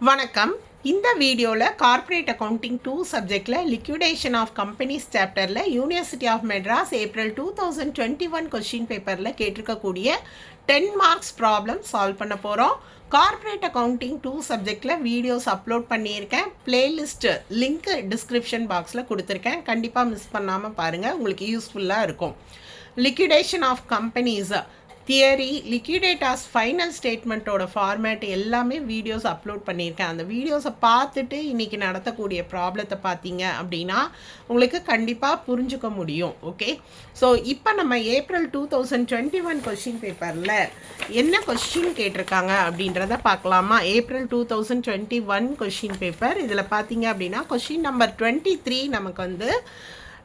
வணக்கம். இந்த வீடியோவில் கார்ப்பரேட் அக்கௌண்டிங் 2 சப்ஜெக்டில் லிக்விடேஷன் ஆஃப் கம்பெனிஸ் சாப்டரில் university of Madras April 2021 question பேப்பரில் கேட்டிருக்கக்கூடிய 10 மார்க்ஸ் ப்ராப்ளம் சால்வ் பண்ண போகிறோம். கார்ப்பரேட் அக்கௌண்டிங் 2 சப்ஜெக்டில் வீடியோஸ் அப்லோட் பண்ணியிருக்கேன். பிளேலிஸ்ட்டு லிங்க் டிஸ்கிரிப்ஷன் பாக்ஸில் கொடுத்துருக்கேன். கண்டிப்பாக மிஸ் பண்ணாமல் பாருங்கள், உங்களுக்கு யூஸ்ஃபுல்லாக இருக்கும். Liquidation of companies theory, liquidators final ஸ்டேட்மெண்ட்டோட ஃபார்மேட் எல்லாமே வீடியோஸ் அப்லோட் பண்ணியிருக்கேன். அந்த வீடியோஸை பார்த்துட்டு இன்றைக்கி நடத்தக்கூடிய ப்ராப்ளத்தை பார்த்தீங்க அப்படின்னா உங்களுக்கு கண்டிப்பாக புரிஞ்சுக்க முடியும். ஓகே, ஸோ இப்போ நம்ம ஏப்ரல் 2021 கொஸ்டின் பேப்பரில் என்ன கொஸ்டின் கேட்டிருக்காங்க அப்படின்றத பார்க்கலாமா? ஏப்ரல் 2021 கொஸ்டின் பேப்பர் இதில் பார்த்தீங்க அப்படின்னா கொஸ்டின் நம்பர் 23 நமக்கு வந்து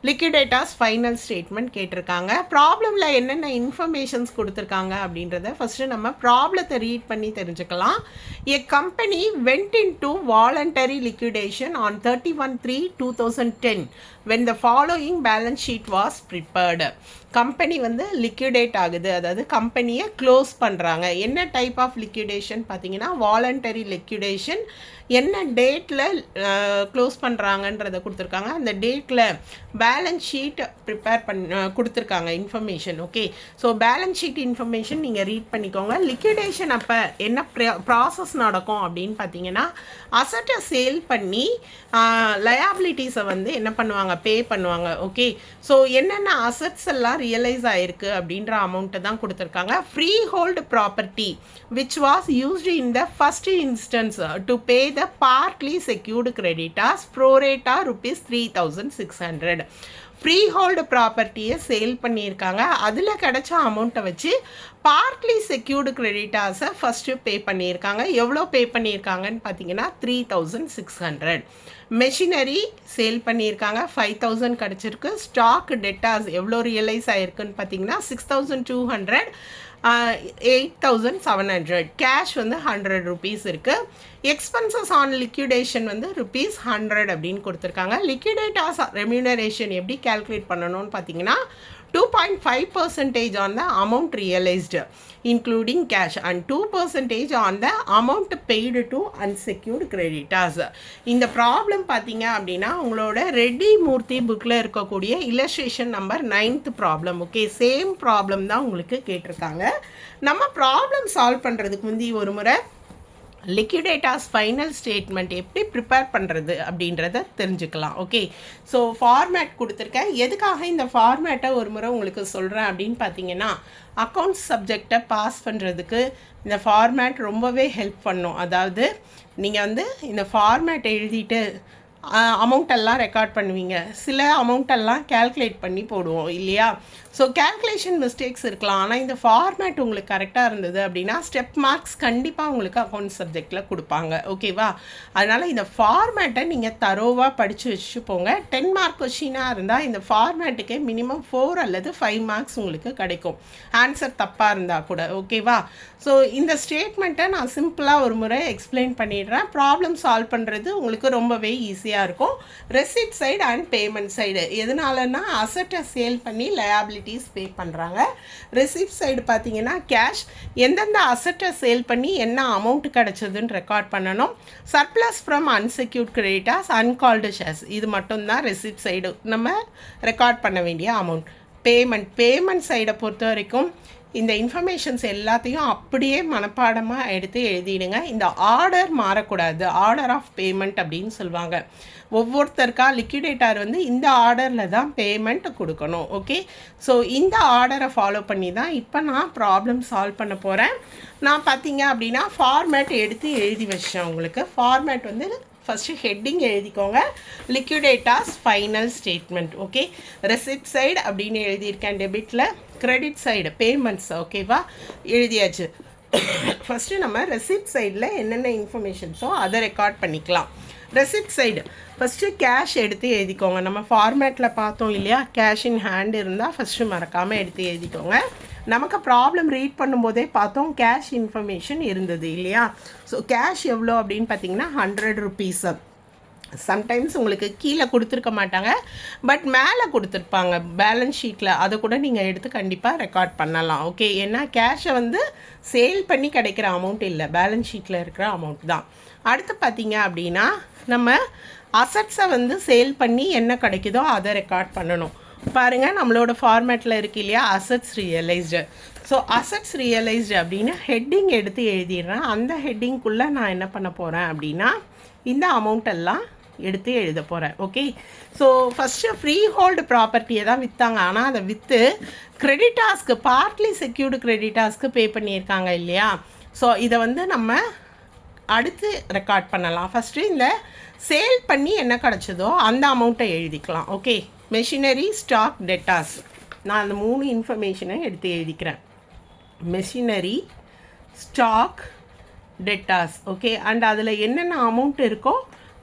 லிக்விடேட்டர்ஸ் ஃபைனல் ஸ்டேட்மெண்ட் கேட்டிருக்காங்க. ப்ராப்ளமில் என்னென்ன இன்ஃபர்மேஷன்ஸ் கொடுத்துருக்காங்க அப்படின்றத ஃபஸ்ட்டு நம்ம ப்ராப்ளத்தை ரீட் பண்ணி தெரிஞ்சுக்கலாம். A company went into voluntary liquidation on 31/3/2010 when the following balance sheet was prepared. Company வந்து லிக்விடேட் ஆகுது, அதாவது கம்பெனியை க்ளோஸ் பண்ணுறாங்க. என்ன டைப் ஆஃப் லிக்விடேஷன் பார்த்தீங்கன்னா வாலண்டரி லிக்விடேஷன். என்ன டேட்டில் க்ளோஸ் பண்ணுறாங்கன்றதை கொடுத்துருக்காங்க. அந்த டேட்டில் பேலன்ஸ் ஷீட் ப்ரிப்பேர் கொடுத்துருக்காங்க information. Okay, so balance sheet information நீங்கள் ரீட் பண்ணிக்கோங்க. லிக்விடேஷன் அப்போ என்ன ப்ராசஸ் நடக்கும் அப்படின்னு பார்த்தீங்கன்னா அசட்டை சேல் பண்ணி லயாபிலிட்டிஸை வந்து என்ன பண்ணுவாங்க, பே பண்ணுவாங்க. ஓகே, ஸோ என்னென்ன அசட்ஸ் எல்லாம் ரியலைஸ் ஆயிருக்கு அப்படின்ற அமௌண்ட்டை தான் கொடுத்துருக்காங்க. Free hold property which was used in the first instance to pay the partly secured creditors ப்ரோரேட்டா ₹3,600. Free hold ப்ராப்பர்ட்டியை சேல் பண்ணியிருக்காங்க. அதில் கிடைச்ச அமௌண்ட்டை வச்சு பார்ட்லி செக்யூர்டு கிரெடிட்டாஸை ஃபஸ்ட்டு பே பண்ணியிருக்காங்க. எவ்வளோ பே பண்ணியிருக்காங்கன்னு பார்த்தீங்கன்னா 3,600. மெஷினரி சேல் பண்ணியிருக்காங்க, 5,000 கிடச்சிருக்கு. ஸ்டாக் டெட்டாஸ் எவ்வளோ ரியலைஸ் ஆகிருக்குன்னு பார்த்தீங்கன்னா 6,200, 8,700. கேஷ் வந்து ₹100 இருக்குது. எக்ஸ்பென்சஸ் ஆன் லிக்விடேஷன் வந்து ₹100 அப்படின்னு கொடுத்துருக்காங்க. லிக்விடேட்டர்ஸ் ரெம்யூனரேஷன் எப்படி கேல்குலேட் பண்ணணும்னு பார்த்தீங்கன்னா 2.5% on the amount realised including cash and 2% on the amount paid to unsecured creditors. இந்த ப்ராப்ளம் பார்த்தீங்க அப்படின்னா உங்களோட ரெட்டி மூர்த்தி புக்கில் இருக்கக்கூடிய illustration number 9th problem. Okay, same problem தான் உங்களுக்கு கேட்டிருக்காங்க. நம்ம ப்ராப்ளம் சால்வ் பண்ணுறதுக்கு முந்தி ஒரு முறை லிக்விடேட்டர்ஸ் ஃபைனல் ஸ்டேட்மெண்ட் எப்படி ப்ரிப்பேர் பண்ணுறது அப்படின்றத தெரிஞ்சுக்கலாம். ஓகே, ஸோ ஃபார்மேட் கொடுத்துருக்கேன். எதுக்காக இந்த ஃபார்மேட்டை ஒரு முறை உங்களுக்கு சொல்கிறேன் அப்படின்னு பார்த்தீங்கன்னா அக்கௌண்ட்ஸ் சப்ஜெக்டை பாஸ் பண்ணுறதுக்கு இந்த ஃபார்மேட் ரொம்பவே ஹெல்ப் பண்ணும். அதாவது நீங்கள் வந்து இந்த ஃபார்மேட் எழுதிட்டு அமௌண்ட்டெல்லாம் ரெக்கார்ட் பண்ணுவீங்க, சில அமௌண்ட்டெல்லாம் கேல்குலேட் பண்ணி போடுவோம் இல்லையா? ஸோ கேல்குலேஷன் மிஸ்டேக்ஸ் இருக்கலாம். ஆனால் இந்த ஃபார்மேட் உங்களுக்கு கரெக்டாக இருந்தது அப்படின்னா ஸ்டெப் மார்க்ஸ் கண்டிப்பாக உங்களுக்கு அக்கௌண்ட் சப்ஜெக்டில் கொடுப்பாங்க. ஓகேவா? அதனால் இந்த ஃபார்மேட்டை நீங்கள் தரோவாக படித்து வச்சு போங்க. 10 மார்க் கொஷினாக இருந்தால் இந்த ஃபார்மேட்டுக்கே மினிமம் 4 அல்லது 5 மார்க்ஸ் உங்களுக்கு கிடைக்கும், ஆன்சர் தப்பாக இருந்தால் கூட. ஓகேவா? ஸோ இந்த ஸ்டேட்மெண்ட்டை நான் சிம்பிளாக ஒரு முறை எக்ஸ்பிளைன் பண்ணிடுறேன். ப்ராப்ளம் சால்வ் பண்ணுறது உங்களுக்கு ரொம்பவே ஈஸியாக இருக்கும். Receipt side and payment side எதனாலன்னா அசட்டை சேல் பண்ணி லயாபிலிட்டிஸ் பே பண்ணுறாங்க. ரெசிப்ட் சைடு பார்த்தீங்கன்னா கேஷ், எந்தெந்த அசட்டை சேல் பண்ணி என்ன அமௌண்ட் கிடைச்சதுன்னு ரெக்கார்ட் பண்ணணும். Surplus from unsecured creditors, uncalled shares, இது மட்டும்தான் ரெசிப்ட் சைடு நம்ம ரெக்கார்ட் பண்ண வேண்டிய அமௌண்ட். பேமெண்ட் சைடை பொறுத்த வரைக்கும் இந்த இன்ஃபர்மேஷன்ஸ் எல்லாத்தையும் அப்படியே மனப்பாடமாக எடுத்து எழுதிடுங்க. இந்த ஆர்டர் மாறக்கூடாது, ஆர்டர் ஆஃப் பேமெண்ட் அப்படின்னு சொல்லுவாங்க. ஒவ்வொருத்தருக்கா லிக்விடேட்டர் வந்து இந்த ஆர்டரில் தான் பேமெண்ட் கொடுக்கணும். ஓகே, ஸோ இந்த ஆர்டரை ஃபாலோ பண்ணி தான் இப்போ நான் ப்ராப்ளம் சால்வ் பண்ண போகிறேன். நான் பார்த்தீங்க அப்படின்னா ஃபார்மேட் எடுத்து எழுதி வச்சேன். உங்களுக்கு ஃபார்மேட் வந்து ஃபஸ்ட்டு ஹெட்டிங் எழுதிக்கோங்க, liquidators final statement. Okay, receipt side அப்படின்னு எழுதியிருக்கேன் டெபிட்டில், கிரெடிட் சைடு பேமெண்ட்ஸ். ஓகேவா, எழுதியாச்சு. ஃபஸ்ட்டு நம்ம ரெசிப்ட் சைடில் என்னென்ன இன்ஃபர்மேஷன்ஸோ அதை ரெக்கார்ட் பண்ணிக்கலாம். ரெசிப்ட் சைடு ஃபஸ்ட்டு கேஷ் எடுத்து எழுதிக்கோங்க. நம்ம ஃபார்மேட்டில் பார்த்தோம் இல்லையா, கேஷ் இன் ஹேண்ட் இருந்தால் ஃபஸ்ட்டு மறக்காமல் எடுத்து எழுதிக்கோங்க. நமக்கு ப்ராப்ளம் ரீட் பண்ணும்போதே பார்த்தோம் கேஷ் இன்ஃபர்மேஷன் இருந்தது இல்லையா? ஸோ கேஷ் எவ்வளோ அப்படின்னு பார்த்தீங்கன்னா ₹100. சம்டைம்ஸ் உங்களுக்கு கீழே கொடுத்துருக்க மாட்டாங்க, பட் மேலே கொடுத்துருப்பாங்க பேலன்ஸ் ஷீட்டில். அதை கூட நீங்கள் எடுத்து கண்டிப்பாக ரெக்கார்ட் பண்ணலாம். ஓகே, ஏன்னா கேஷை வந்து சேல் பண்ணி கிடைக்கிற அமௌண்ட் இல்லை, பேலன்ஸ் ஷீட்டில் இருக்கிற அமௌண்ட் தான். அடுத்து பார்த்தீங்க அப்படின்னா நம்ம அசட்ஸை வந்து சேல் பண்ணி என்ன கிடைக்குதோ அதை ரெக்கார்ட் பண்ணணும். பாருங்கள், நம்மளோட ஃபார்மேட்டில் இருக்கு இல்லையா, assets realised. So assets realised அப்படின்னு ஹெட்டிங் எடுத்து எழுதிடுறேன். அந்த ஹெட்டிங்குள்ளே நான் என்ன பண்ண போகிறேன் அப்படின்னா இந்த அமௌண்ட் எல்லாம் எடுத்து எழுத போகிறேன். Okay, so first free hold ப்ராப்பர்ட்டியை தான் விற்றாங்க. ஆனால் அதை விற்று கிரெடிட்டாஸ்க்கு, பார்ட்லி செக்யூர்டு கிரெடிட்டாஸ்க்கு பே பண்ணியிருக்காங்க இல்லையா. ஸோ இதை வந்து நம்ம அடுத்து ரெக்கார்ட் பண்ணலாம். ஃபஸ்ட்டு இந்த சேல் பண்ணி என்ன கிடச்சதோ அந்த அமௌண்ட்டை எழுதிக்கலாம். Okay, machinery, stock, debtors. நான் அந்த 3 இன்ஃபர்மேஷனை எடுத்து எழுதிக்கிறேன். Machinery, stock, debtors. Okay, and அதில் என்னென்ன அமௌண்ட் இருக்கோ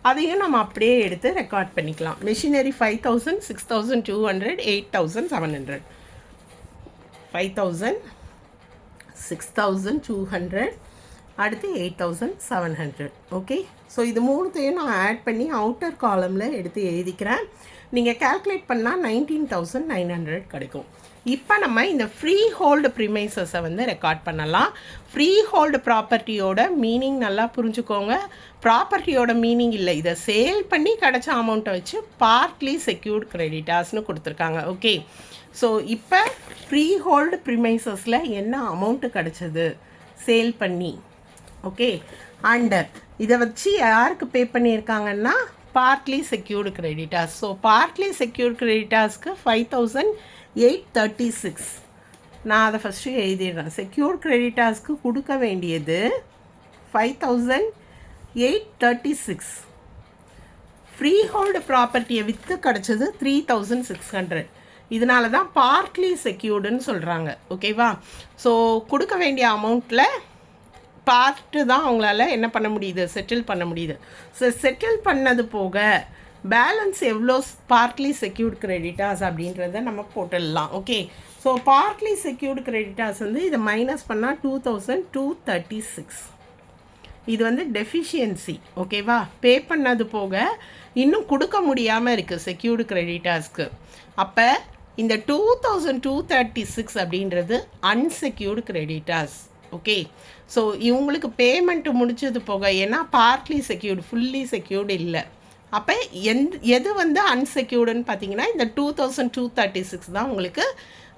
அதையும் நம்ம அப்படியே எடுத்து ரெக்கார்ட் பண்ணிக்கலாம். மெஷினரி 5,000, 6,200, 8,700. 5,000, 6,200, அடுத்து 8,700. ஓகே, ஸோ இது 3த்தையும் நான் ஆட் பண்ணி அவுட்டர் காலமில் எடுத்து எழுதிக்கிறேன். நீங்கள் கேல்குலேட் பண்ணால் 19,900 கிடைக்கும். இப்போ நம்ம இந்த ஃப்ரீ ஹோல்டு ப்ரிமைசஸை வந்து ரெக்கார்ட் பண்ணலாம். ஃப்ரீ ஹோல்டு ப்ராப்பர்ட்டியோட மீனிங் நல்லா புரிஞ்சுக்கோங்க. ப்ராப்பர்ட்டியோட மீனிங் இல்லை, இதை சேல் பண்ணி கிடச்ச அமௌண்ட்டை வச்சு பார்ட்லி செக்யூர்டு கிரெடிட்டாஸ்னு கொடுத்துருக்காங்க. ஓகே, ஸோ இப்போ ஃப்ரீ ஹோல்டு ப்ரிமைசஸில் என்ன அமௌண்ட்டு கிடச்சது சேல் பண்ணி. ஓகே, அண்டு இதை வச்சு யாருக்கு பே பண்ணியிருக்காங்கன்னா partly secured creditors. So partly secured கிரெடிட்டாஸ்க்கு 5,836. நான் அதை ஃபஸ்ட்டு எழுதிடுறேன். செக்யூர்ட் கிரெடிட்டாஸ்க்கு கொடுக்க வேண்டியது 5,836. ஃப்ரீ ஹோல்டு ப்ராப்பர்ட்டியை விற்று கிடச்சது 3,600. இதனால தான் பார்ட்லி செக்யூர்டுன்னு சொல்கிறாங்க. ஓகேவா, ஸோ கொடுக்க வேண்டிய அமௌண்ட்டில் பார்ட்டு தான் அவங்களால என்ன பண்ண முடியுது, செட்டில் பண்ண முடியுது. ஸோ செட்டில் பண்ணது போக பேலன்ஸ் எவ்வளோ பார்ட்லி செக்யூர்டு கிரெடிட்டாஸ் அப்படின்றத நம்ம போட்டுடலாம். Okay, so partly secured creditors வந்து இதை மைனஸ் பண்ணால் 2,236. இது வந்து டெஃபிஷியன்சி. ஓகேவா, பே பண்ணது போக இன்னும் கொடுக்க முடியாமல் இருக்குது செக்யூர்டு கிரெடிட்டாஸ்க்கு. அப்போ இந்த 2,236 அப்படின்றது அன்செக்யூர்டு கிரெடிட்டாஸ். ஓகே, ஸோ இவங்களுக்கு பேமெண்ட்டு முடிச்சது போக, ஏன்னா பார்ட்லி செக்யூர்டு, ஃபுல்லி செக்யூர்டு இல்லை. அப்போ எது வந்து அன்செக்யூர்டுன்னு பார்த்தீங்கன்னா இந்த 2,236 தான் உங்களுக்கு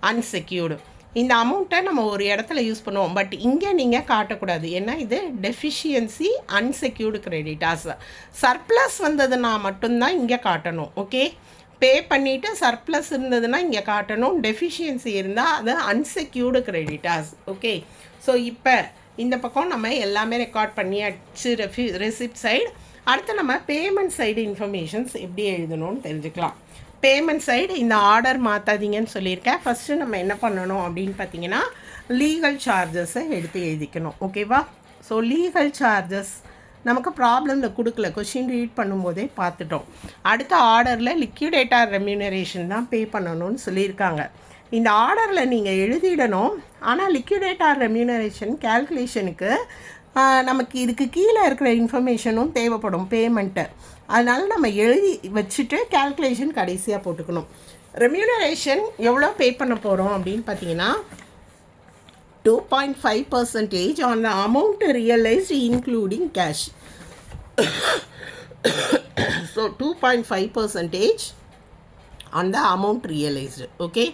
அன்செக்யூர்டு. இந்த அமௌண்ட்டை நம்ம ஒரு இடத்துல யூஸ் பண்ணுவோம், பட் இங்கே நீங்கள் காட்டக்கூடாது. ஏன்னா இது டெஃபிஷியன்சி அன்செக்யூர்டு கிரெடிட்டாஸ். சர்ப்ளஸ் வந்ததுன்னா மட்டும்தான் இங்கே காட்டணும். ஓகே, பே பண்ணிவிட்டு சர்ப்ளஸ் இருந்ததுன்னா இங்கே காட்டணும். டெஃபிஷியன்சி இருந்தால் அது அன்செக்யூர்டு கிரெடிட்டாஸ். ஓகே, ஸோ இப்போ இந்த பக்கம் நம்ம எல்லாமே ரெக்கார்ட் பண்ணியாச்சு. Receipt side. அடுத்து நம்ம பேமெண்ட் சைடு இன்ஃபர்மேஷன்ஸ் எப்படி எழுதணும்னு தெரிஞ்சுக்கலாம். பேமெண்ட் சைடு இந்த ஆர்டர் மாற்றாதீங்கன்னு சொல்லியிருக்கேன். ஃபஸ்ட்டு நம்ம என்ன பண்ணணும் அப்படின்னு பார்த்தீங்கன்னா லீகல் சார்ஜஸை எடுத்து எழுதிக்கணும். ஓகேவா, ஸோ லீகல் சார்ஜஸ் நமக்கு ப்ராப்ளமில் கொடுக்கல, கொஷின் ரீட் பண்ணும்போதே பார்த்துட்டோம். அடுத்த ஆர்டரில் லிக்விடேட்டர் ரெம்யூனரேஷன் தான் பே பண்ணணும்னு சொல்லியிருக்காங்க. இந்த ஆர்டரில் நீங்கள் எழுதிடணும். ஆனால் லிக்விடேட்டர் ரெம்யூனரேஷன் கேல்குலேஷனுக்கு நமக்கு இதுக்கு கீழே இருக்கிற இன்ஃபர்மேஷனும் தேவைப்படும், பேமெண்ட்டு. அதனால் நம்ம எழுதி வச்சுட்டு கேல்குலேஷன் கடைசியாக போட்டுக்கணும். ரெம்யூனரேஷன் எவ்வளோ பே பண்ண போகிறோம் அப்படின்னு பார்த்தீங்கன்னா 2.5% on the amount realized including cash. So 2.5% on the amount realized. Okay,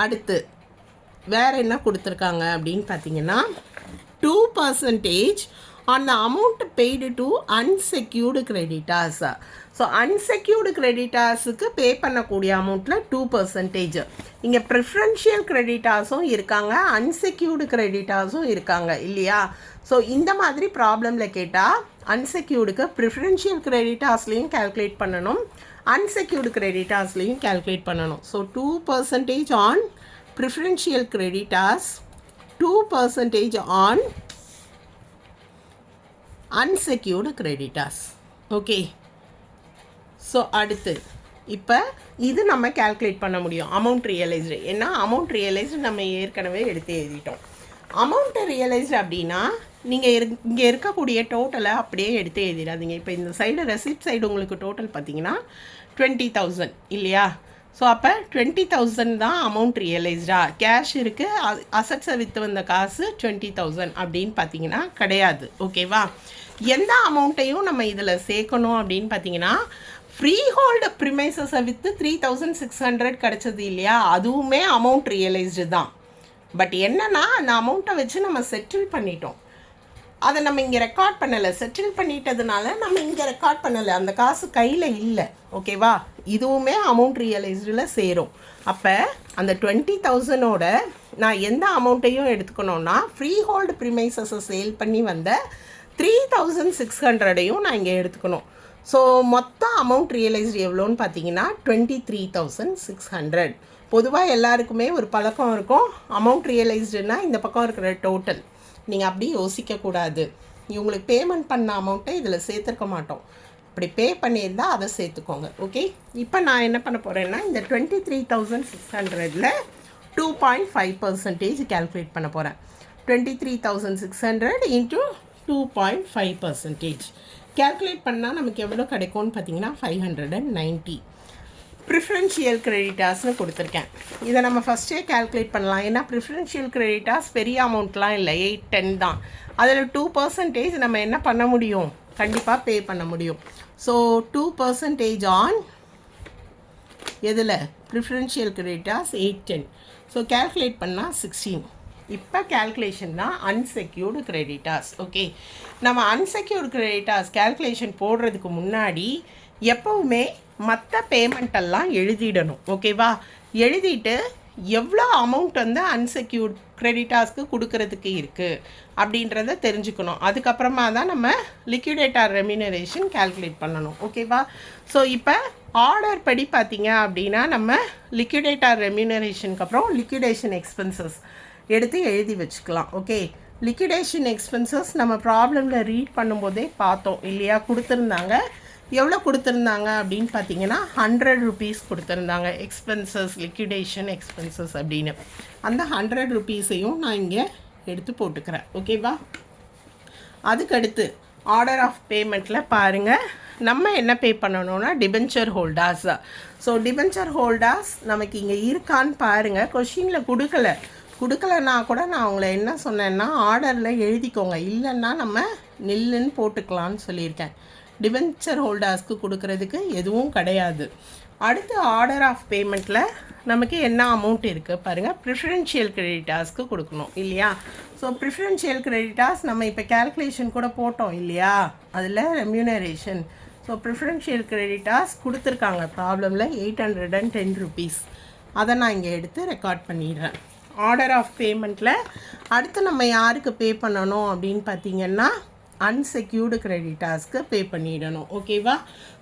அடுத்து வேறு என்ன கொடுத்துருக்காங்க அப்படின்னு பார்த்தீங்கன்னா 2% on the amount paid to unsecured creditors. So unsecured கிரெடிட்டார்ஸுக்கு பே பண்ணக்கூடிய அமௌண்ட்டில் 2%. இங்கே ப்ரிஃபரன்ஷியல் கிரெடிட்டார்ஸும் இருக்காங்க, அன்செக்யூர்டு கிரெடிட்டார்ஸும் இருக்காங்க இல்லையா. ஸோ இந்த மாதிரி ப்ராப்ளமில் கேட்டால் அன்செக்யூர்டுக்கு ப்ரிஃபரன்ஷியல் கிரெடிட்டார்ஸ்லேயும் கேல்குலேட் பண்ணணும், அன்செக்யூர்டு கிரெடிட்டார்ஸ்லேயும் கேல்குலேட் பண்ணணும். So 2% on preferential creditors, 2% on unsecured creditors. Okay, so அடுத்து இப்போ இது நம்ம கேல்குலேட் பண்ண முடியும் அமௌண்ட் ரியலைஸ்டு. ஏன்னா அமௌண்ட் ரியலைஸ்டு நம்ம ஏற்கனவே எடுத்து எழுதிட்டோம். அமௌண்ட்டு ரியலைஸ்டு அப்படின்னா நீங்கள் இங்கே இருக்கக்கூடிய டோட்டலை அப்படியே எடுத்து எழுதிடாதீங்க. இப்போ இந்த சைடு ரெசிப்ட் சைடு உங்களுக்கு டோட்டல் பார்த்தீங்கன்னா 20,000 இல்லையா. ஸோ அப்போ 20,000 தான் அமௌண்ட் ரியலைஸ்டா? கேஷ் இருக்குது, அசட்ஸை விற்று வந்த காசு 20,000 அப்படின்னு பார்த்தீங்கன்னா கிடையாது. ஓகேவா? எந்த அமௌண்ட்டையும் நம்ம இதில் சேர்க்கணும் அப்படின்னு பார்த்தீங்கன்னா, ஃப்ரீ ஹோல்டு ப்ரிமைசஸை விற்று 3,600 கிடச்சது இல்லையா, அதுவுமே அமௌண்ட் ரியலைஸ்டு தான். பட் என்னென்னா அந்த அமௌண்ட்டை வச்சு நம்ம செட்டில் பண்ணிட்டோம், அதை நம்ம இங்கே ரெக்கார்ட் பண்ணலை. செட்டில் பண்ணிட்டதுனால நம்ம இங்கே ரெக்கார்ட் பண்ணலை, அந்த காசு கையில் இல்லை. ஓகேவா? இதுவுமே அமௌண்ட் ரியலைஸ்டில் சேரும். அப்போ அந்த 20,000ஓட நான் எந்த அமௌண்ட்டையும் எடுத்துக்கணுன்னா, ஃப்ரீ ஹோல்டு ப்ரிமைசஸை சேல் பண்ணி வந்த 3,600ஐயும் நான் இங்கே எடுத்துக்கணும். ஸோ மொத்த அமௌண்ட் ரியலைஸ்டு எவ்வளோன்னு பார்த்தீங்கன்னா 23,600. பொதுவாக எல்லாருக்குமே ஒரு பழக்கம் இருக்கும், அமௌண்ட் ரியலைஸ்டுன்னா இந்த பக்கம் இருக்கிற டோட்டல். நீங்கள் அப்படி யோசிக்கக்கூடாது. இவங்களுக்கு பேமெண்ட் பண்ண அமௌண்ட்டை இதில் சேர்த்துருக்க மாட்டோம், அப்படி பே பண்ணியிருந்தால் அதை சேர்த்துக்கோங்க. ஓகே, இப்போ நான் என்ன பண்ண போகிறேன்னா, இந்த 23,600ல் 2.5% கேல்குலேட் பண்ண போகிறேன். 23,600 இன்ட்டு 2.5% கேல்குலேட் பண்ணால் நமக்கு எவ்வளோ கிடைக்கும்னு பார்த்தீங்கன்னா 590. ப்ரிஃபரன்ஷியல் கிரெடிட்டாஸ்னு கொடுத்துருக்கேன். இதை நம்ம ஃபஸ்ட்டே கேல்குலேட் பண்ணலாம். ஏன்னா ப்ரிஃபரன்ஷியல் கிரெடிட்டாஸ் பெரிய அமௌண்ட்லாம் இல்லை, 8-10 தான். அதில் 2% நம்ம என்ன பண்ண முடியும், கண்டிப்பாக பே பண்ண முடியும். ஸோ 2% ஆன் எதில், ப்ரிஃபரன்ஷியல் கிரெடிட்டாஸ் 8-10. ஸோ கேல்குலேட் பண்ணால் 16. இப்போ கேல்குலேஷன் தான் அன்செக்யூர்டு கிரெடிட்டாஸ். ஓகே, நம்ம அன்செக்யூர்டு கிரெடிட்டாஸ் கேல்குலேஷன் போடுறதுக்கு முன்னாடி எப்போவுமே மற்ற பேமெண்ட்டெல்லாம் எழுதிடணும். ஓகேவா? எழுதிட்டு எவ்வளோ அமௌண்ட் வந்து அன்செக்யூர்ட் கிரெடிட்டாஸ்க்கு கொடுக்கறதுக்கு இருக்குது அப்படின்றத தெரிஞ்சுக்கணும். அதுக்கப்புறமா தான் நம்ம லிக்விடேட்டர் ரெம்யூனரேஷன் கேல்குலேட் பண்ணணும். ஓகேவா? ஸோ இப்போ ஆர்டர் படி பார்த்தீங்க அப்படின்னா, நம்ம லிக்விடேட்டர் ரெம்யூனரேஷனுக்கு அப்புறம் லிக்விடேஷன் எக்ஸ்பென்சஸ் எடுத்து எழுதி வச்சுக்கலாம். ஓகே, லிக்விடேஷன் எக்ஸ்பென்சஸ் நம்ம ப்ராப்ளமில் ரீட் பண்ணும்போதே பார்த்தோம் இல்லையா, கொடுத்துருந்தாங்க. எவ்வளோ கொடுத்துருந்தாங்க அப்படின்னு பார்த்தீங்கன்னா 100 rupees கொடுத்துருந்தாங்க, எக்ஸ்பென்சஸ், லிக்விடேஷன் எக்ஸ்பென்சஸ் அப்படின்னு. அந்த 100 rupeesையும் நான் இங்கே எடுத்து போட்டுக்கிறேன். ஓகேவா? அதுக்கடுத்து ஆர்டர் ஆஃப் பேமெண்ட்டில் பாருங்கள், நம்ம என்ன பே பண்ணணும்னா debenture holders. So debenture holders நமக்கு இங்கே இருக்கான்னு பாருங்கள். கொஷினில் கொடுக்கலன்னா கூட நான் அவங்கள என்ன சொன்னேன்னா, ஆர்டரில் எழுதிக்கோங்க, இல்லைன்னா நம்ம நில்லுன்னு போட்டுக்கலான்னு சொல்லியிருக்கேன். டிபென்ச்சர் ஹோல்டர்ஸ்க்கு கொடுக்கறதுக்கு எதுவும் கிடையாது. அடுத்து ஆர்டர் ஆஃப் பேமெண்ட்டில் நமக்கு என்ன அமௌண்ட் இருக்குது பாருங்கள். ப்ரிஃபரன்ஷியல் கிரெடிட்டாஸ்க்கு கொடுக்கணும் இல்லையா. ஸோ ப்ரிஃபரன்ஷியல் கிரெடிட்டாஸ் நம்ம இப்போ கேல்குலேஷன் கூட போட்டோம் இல்லையா, அதில் ரெம்யூனரேஷன். ஸோ ப்ரிஃபரன்ஷியல் கிரெடிட்டாஸ் கொடுத்துருக்காங்க ப்ராப்ளமில் 810 rupees. அதை நான் இங்கே எடுத்து ரெக்கார்ட் பண்ணிடுறேன். ஆர்டர் ஆஃப் பேமெண்ட்டில் அடுத்து நம்ம யாருக்கு பே பண்ணணும் அப்படின்னு பார்த்தீங்கன்னா, அன்செக்யூர்டு கிரெடிட்டாஸ்க்கு பே பண்ணிடணும். ஓகேவா?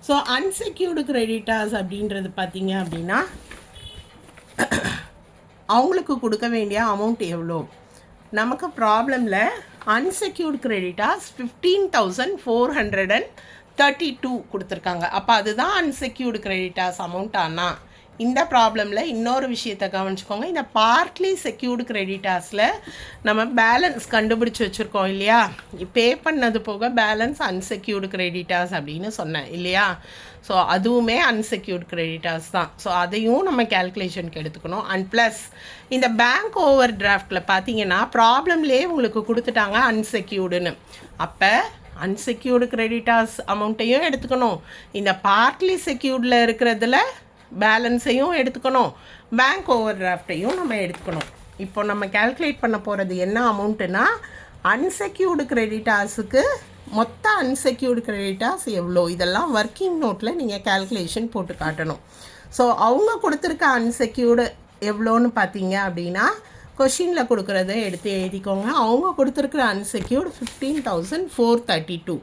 ஸோ அன்செக்யூர்டு கிரெடிட்டாஸ் அப்படின்றது பார்த்தீங்க அப்படின்னா, அவங்களுக்கு கொடுக்க வேண்டிய அமௌண்ட் எவ்வளோ, நமக்கு ப்ராப்ளமில் அன்செக்யூர்டு கிரெடிட்டாஸ் 15,432 கொடுத்துருக்காங்க. அப்போ அதுதான் அன்செக்யூர்டு கிரெடிட்டாஸ் அமௌண்ட். ஆனால் இந்த ப்ராப்ளமில் இன்னொரு விஷயத்தை கவனிச்சுக்கோங்க, இந்த பார்ட்லி செக்யூர்டு கிரெடிட்டாஸில் நம்ம பேலன்ஸ் கண்டுபிடிச்சி வச்சுருக்கோம் இல்லையா, பே பண்ணது போக பேலன்ஸ் அன்செக்யூர்டு கிரெடிட்டாஸ் அப்படின்னு சொன்னேன் இல்லையா. ஸோ அதுவுமே அன்செக்யூர்டு கிரெடிட்டாஸ் தான். ஸோ அதையும் நம்ம கேல்குலேஷனுக்கு எடுத்துக்கணும். அண்ட் ப்ளஸ் இந்த பேங்க் ஓவர் டிராஃப்டில் பார்த்தீங்கன்னா ப்ராப்ளம்லேயே உங்களுக்கு கொடுத்துட்டாங்க அன்செக்யூர்டுன்னு. அப்போ அன்செக்யூர்டு கிரெடிட்டாஸ் அமௌண்ட்டையும் எடுத்துக்கணும், இந்த பார்ட்லி செக்யூர்டில் இருக்கிறதுல பேலன்ஸையும் எடுத்துக்கணும், பேங்க் ஓவர் டிராஃப்டையும் நம்ம எடுத்துக்கணும். இப்போ நம்ம கேல்குலேட் பண்ண போகிறது என்ன அமௌண்ட்டுனா, அன்செக்யூர்டு கிரெடிட்டாஸுக்கு மொத்த அன்செக்யூர்டு கிரெடிட்டாஸ் எவ்வளோ, இதெல்லாம் ஒர்க்கிங் நோட்டில் நீங்கள் கேல்குலேஷன் போட்டு காட்டணும். ஸோ அவங்க கொடுத்துருக்க அன்செக்யூர்டு எவ்வளோன்னு பார்த்தீங்க அப்படின்னா, கொஷினில் கொடுக்குறத எடுத்து எழுதிக்கோங்க. அவங்க கொடுத்துருக்குற அன்செக்யூர்டு 15,432.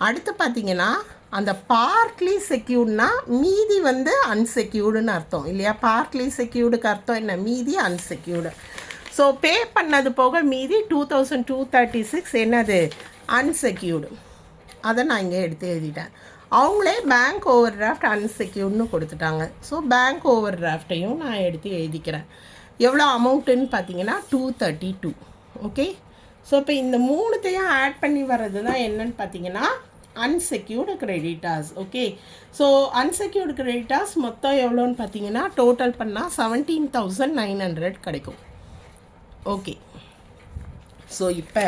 அடுத்து பார்த்தீங்கன்னா, அந்த பார்ட்லி செக்யூர்டுனா மீதி வந்து அன்செக்யூர்டுன்னு அர்த்தம் இல்லையா. பார்ட்லி செக்யூர்டுக்கு அர்த்தம் என்ன, மீதி அன்செக்யூர்டு. ஸோ பே பண்ணது போக மீதி 2,236 என்னது, அன்செக்யூர்டு. அதை நான் இங்கே எடுத்து எழுதிட்டேன். அவங்களே பேங்க் ஓவர் டிராஃப்ட் அன்செக்யூர்டுன்னு கொடுத்துட்டாங்க. ஸோ பேங்க் ஓவர் டிராஃப்டையும் நான் எடுத்து எழுதிக்கிறேன். எவ்வளோ அமௌண்ட்டுன்னு பார்த்தீங்கன்னா 232. ஓகே, ஸோ இப்போ இந்த மூணுத்தையும் ஆட் பண்ணி வர்றது தான் என்னன்னு பார்த்தீங்கன்னா unsecured creditors. Okay, so unsecured creditors மொத்தம் எவ்வளோன்னு பார்த்தீங்கன்னா டோட்டல் பண்ணால் 17,900 கிடைக்கும். ஓகே, ஸோ இப்போ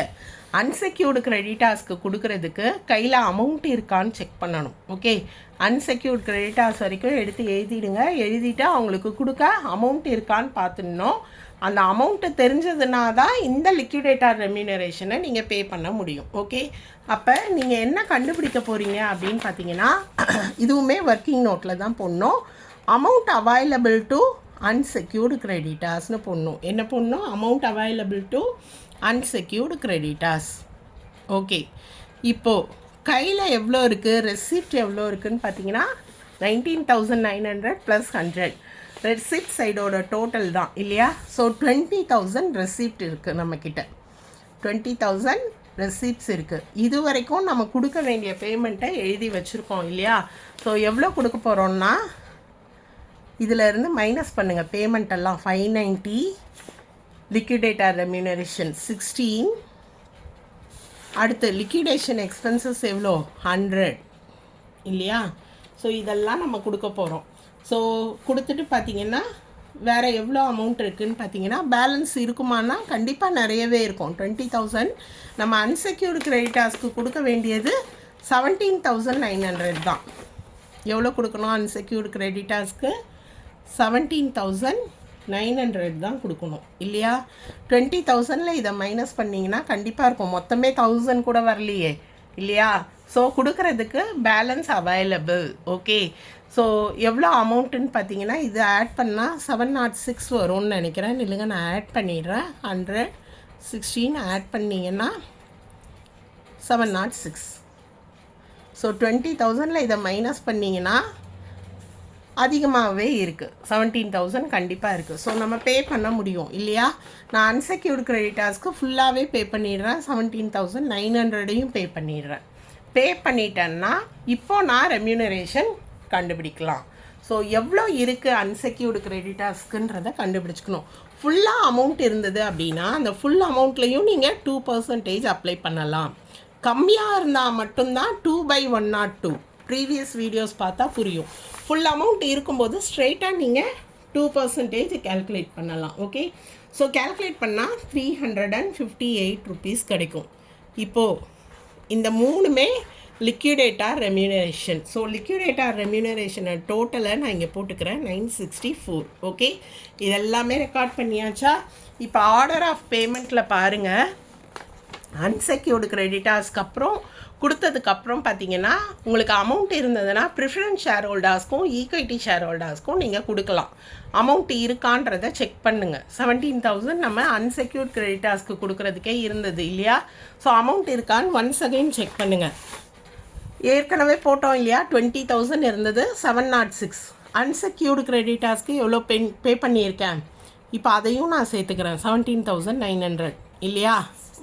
அன்செக்யூர்டு கிரெடிட்டார்ஸ்க்கு கொடுக்கறதுக்கு கையில் அமௌண்ட் இருக்கான்னு செக் பண்ணணும். ஓகே, அன்செக்யூர்டு கிரெடிட்டார்ஸ் வரைக்கும் எடுத்து எழுதிடுங்க. எழுதிட்டு அவங்களுக்கு கொடுக்க அமௌண்ட் இருக்கான்னு பார்த்துடணும். அந்த அமௌண்ட்டு தெரிஞ்சதுனா தான் இந்த லிக்விடேட்டர் ரெம்யூனரேஷனை நீங்கள் பே பண்ண முடியும். ஓகே, அப்போ நீங்கள் என்ன கண்டுபிடிக்க போகிறீங்க அப்படின்னு பார்த்தீங்கன்னா இதுவுமே ஒர்க்கிங் நோட்டில் தான் போடணும். அமௌண்ட் அவைலபிள் டு அன்செக்யூர்டு கிரெடிட்டார்ஸ்னு போடணும். என்ன போடணும்? Amount available to unsecured creditors. Okay, இப்போது கையில் எவ்வளோ இருக்குது, ரெசிப்ட் எவ்வளோ இருக்குதுன்னு பார்த்தீங்கன்னா 19,900 + 100 ரெசிப்ட் சைடோட டோட்டல் தான் இல்லையா? ஸோ 20,000 ரெசிப்ட் இருக்குது நம்மக்கிட்ட. 20,000 ரெசிப்ட்ஸ் இருக்குது. இது வரைக்கும் நம்ம கொடுக்க வேண்டிய பேமெண்ட்டை எழுதி வச்சுருக்கோம் இல்லையா? ஸோ எவ்வளோ கொடுக்க போகிறோம்னா இதிலேருந்து மைனஸ் பண்ணுங்கள் பேமெண்ட்டெல்லாம். 590 லிக்விடேட்டர் ரெம்யூனரேஷன் 16, அடுத்து லிக்விடேஷன் எக்ஸ்பென்சஸ் எவ்வளோ 100 இல்லையா? ஸோ இதெல்லாம் நம்ம கொடுக்க போகிறோம். ஸோ கொடுத்துட்டு பார்த்தீங்கன்னா வேறு எவ்வளோ அமௌண்ட் இருக்குதுன்னு பார்த்தீங்கன்னா பேலன்ஸ் இருக்குமானா கண்டிப்பாக நிறையவே இருக்கும். 20,000 நம்ம அன்செக்யூர்டு கிரெடிட்டார்ஸ்க்கு கொடுக்க வேண்டியது 17,900 தான். எவ்வளோ கொடுக்கணும் அன்செக்யூர்டு கிரெடிட்டார்ஸ்க்கு? 17,900 தான் கொடுக்கணும் இல்லையா? 20,000ல் இதை மைனஸ் பண்ணிங்கன்னா கண்டிப்பாக இருக்கும். மொத்தமே 1000 கூட வரலையே இல்லையா? ஸோ கொடுக்கறதுக்கு பேலன்ஸ் அவைலபிள். ஓகே, ஸோ எவ்வளோ அமௌண்ட்டுன்னு பார்த்தீங்கன்னா இது ஆட் பண்ணால் 706 வரும்னு நினைக்கிறேன். இல்லைங்க, நான் ஆட் பண்ணிடுறேன். 116 ஆட் பண்ணிங்கன்னா 706. ஸோ 20,000ல் இதை மைனஸ் பண்ணிங்கன்னா அதிகமாகவே இருக்குது. 17,000 கண்டிப்பாக இருக்குது. ஸோ நம்ம பே பண்ண முடியும் இல்லையா? நான் அன்செக்யூர்டு கிரெடிட்டார்ஸ்க்கு ஃபுல்லாகவே பே பண்ணிடுறேன். 17,900யும் பே பண்ணிடுறேன். பே பண்ணிட்டேன்னா இப்போது நான் ரெம்யூனரேஷன் கண்டுபிடிக்கலாம். ஸோ எவ்வளோ இருக்குது அன்செக்யூர்டு கிரெடிட்டார்ஸ்க்குன்றதை கண்டுபிடிச்சிக்கணும். ஃபுல்லாக அமௌண்ட் இருந்தது அப்படின்னா அந்த ஃபுல் அமௌண்ட்லேயும் நீங்கள் 2% அப்ளை பண்ணலாம். கம்மியாக இருந்தால் மட்டும்தான் 2/102. ப்ரீவியஸ் வீடியோஸ் பார்த்தா புரியும். ஃபுல் அமௌண்ட் இருக்கும்போது ஸ்ட்ரெயிட்டாக நீங்கள் 2% கேல்குலேட் பண்ணலாம். ஓகே, ஸோ கேல்குலேட் பண்ணால் 358 ருபீஸ் கிடைக்கும். இப்போது இந்த மூணுமே லிக்விடேட்டர் ரெம்யூனரேஷன். ஸோ லிக்விடேட்டர் ரெம்யூனரேஷனை டோட்டலை நான் இங்கே போட்டுக்கிறேன் 964. ஓகே, இதெல்லாமே ரெக்கார்ட் பண்ணியாச்சா? இப்போ ஆர்டர் ஆஃப் பேமெண்ட்டில் பாருங்கள். அன்செக்யூர்டு கிரெடிட்டார்ஸ்க்கு அப்புறம் கொடுத்ததுக்கப்புறம் பார்த்தீங்கன்னா உங்களுக்கு அமௌண்ட் இருந்ததுன்னா ப்ரிஃபரன்ஸ் ஷேர் ஹோல்டர்ஸ்க்கும் ஈக்விட்டி ஷேர் ஹோல்டர்ஸ்க்கும் நீங்கள் கொடுக்கலாம். அமௌண்ட் இருக்கான்றதை செக் பண்ணுங்கள். 17,000 நம்ம அன்செக்யூர்ட் கிரெடிட்டார்ஸ்க்கு கொடுக்குறதுக்கே இருந்தது இல்லையா? ஸோ அமௌண்ட் இருக்கான்னு ஒன்ஸ் அகைன் செக் பண்ணுங்கள். ஏற்கனவே போட்டோம் இல்லையா? 20,000 இருந்தது, 706. அன்செக்யூர்டு கிரெடிட்டார்ஸ்க்கு எவ்வளோ பே பண்ணியிருக்கேன் இப்போ அதையும் நான் சேர்த்துக்கிறேன். 17,900 இல்லையா?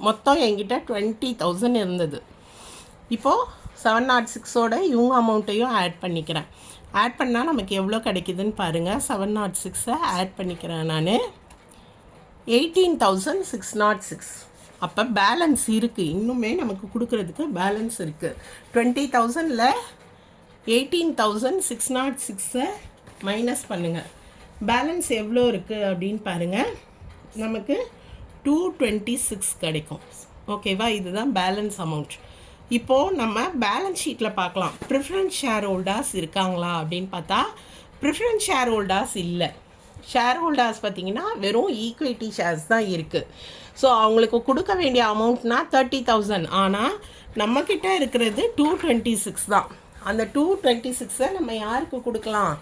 மொத்தம் என்கிட்ட 20,000 இருந்தது. இப்போது 706ஓட இவங்க அமௌண்ட்டையும் ஆட் பண்ணிக்கிறேன். ஆட் பண்ணால் நமக்கு எவ்வளோ கிடைக்குதுன்னு பாருங்கள். 706 ஆட் பண்ணிக்கிறேன் நான். 18,606. அப்போ பேலன்ஸ் இருக்குது. இன்னுமே நமக்கு கொடுக்குறதுக்கு பேலன்ஸ் இருக்குது. 20,000ல் 18,606 மைனஸ் பண்ணுங்கள். பேலன்ஸ் எவ்வளோ இருக்குது அப்படின்னு பாருங்கள். நமக்கு 226 கிடைக்கும். ஓகேவா? இதுதான் பேலன்ஸ் அமௌண்ட். இப்போது நம்ம பேலன்ஸ் ஷீட்டில் பார்க்கலாம். ப்ரிஃபரன்ஸ் ஷேர் ஹோல்டர்ஸ் இருக்காங்களா அப்படின்னு பார்த்தா ப்ரிஃபரன்ஸ் ஷேர் ஹோல்டர்ஸ் இல்லை. ஷேர் ஹோல்டர்ஸ் பார்த்திங்கன்னா வெறும் ஈக்விட்டி ஷேர்ஸ் தான் இருக்குது. ஸோ அவங்களுக்கு கொடுக்க வேண்டிய அமௌண்ட்னா 30,000. ஆனால் நம்மக்கிட்ட இருக்கிறது 226 தான். அந்த 226 நம்ம யாருக்கு கொடுக்கலாம்?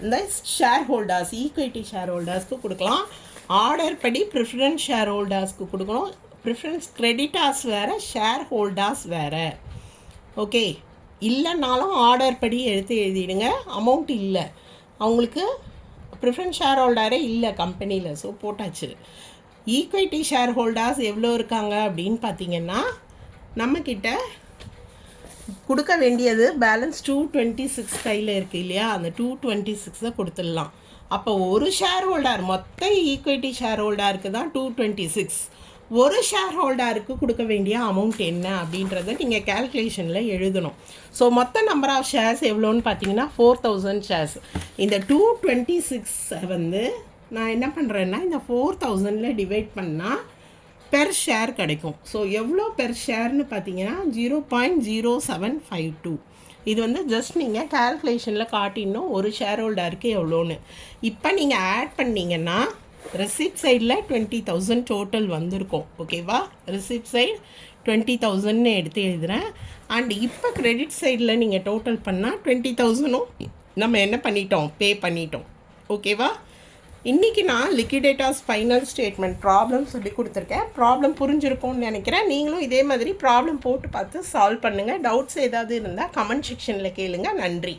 இந்த ஷேர் ஹோல்டர்ஸ், ஈக்விட்டி ஷேர் ஹோல்டர்ஸ்க்கு கொடுக்கலாம். ஆர்டர் படி ப்ரிஃபரன்ஸ் ஷேர் ஹோல்டர்ஸ்க்கு கொடுக்கணும். ப்ரிஃபரன்ஸ் கிரெடிட்டார்ஸ் வேறு, ஷேர் ஹோல்டர்ஸ் வேறு. ஓகே, இல்லைனாலும் ஆர்டர் படி எடுத்து எழுதிடுங்க. அமௌண்ட் இல்லை, அவங்களுக்கு ப்ரிஃபரன்ஸ் ஷேர் ஹோல்டரே இல்லை கம்பெனியில். ஸோ போட்டாச்சு. ஈக்விட்டி ஷேர் ஹோல்டர்ஸ் எவ்வளோ இருக்காங்க அப்படின்னு பார்த்தீங்கன்னா நம்மக்கிட்ட கொடுக்க வேண்டியது பேலன்ஸ் 226 கையில் இருக்குது இல்லையா? அந்த 226 கொடுத்துடலாம். அப்போ ஒரு ஷேர் ஹோல்டர், மொத்த ஈக்விட்டி ஷேர் ஹோல்டருக்கு தான் 226. ஒரு ஷேர் ஹோல்டருக்கு கொடுக்க வேண்டிய அமௌண்ட் என்ன அப்படின்றத நீங்கள் கேல்குலேஷனில் எழுதணும். ஸோ மொத்த நம்பர் ஆஃப் ஷேர்ஸ் எவ்வளோன்னு பார்த்தீங்கன்னா 4000 ஷேர்ஸ். இந்த 226 வந்து நான் என்ன பண்ணுறேன்னா இந்த 4000 டிவைட் பண்ணால் பெர் ஷேர் கிடைக்கும். ஸோ எவ்வளோ பெர் ஷேர்னு பார்த்தீங்கன்னா 0.0752. இது வந்து ஜஸ்ட் நீங்கள் கேல்குலேஷனில் காட்டிடணும் ஒரு ஷேர் ஹோல்டருக்கு எவ்வளோன்னு. இப்போ நீங்கள் ஆட் பண்ணிங்கன்னா ரெசிப்ட் சைடில் 20,000 டோட்டல் வந்திருக்கும். ஓகேவா, ரெசிப்ட் சைடு 20,000ன்னு எடுத்து எழுதுகிறேன். அண்ட் இப்போ கிரெடிட் சைடில் நீங்கள் டோட்டல் பண்ணால் 20,000ம் நம்ம என்ன பண்ணிட்டோம், பே பண்ணிட்டோம். ஓகேவா, இன்றைக்கி நான் லிக்விடேட்டர்ஸ் ஃபைனல் ஸ்டேட்மெண்ட் ப்ராப்ளம் சொல்லி கொடுத்துருக்கேன். ப்ராப்ளம் புரிஞ்சிருக்கும்னு நினைக்கிறேன். நீங்களும் இதே மாதிரி ப்ராப்ளம் போட்டு பார்த்து சால்வ் பண்ணுங்கள். டவுட்ஸ் ஏதாவது இருந்தால் கமெண்ட் செக்ஷனில் கேளுங்க. நன்றி.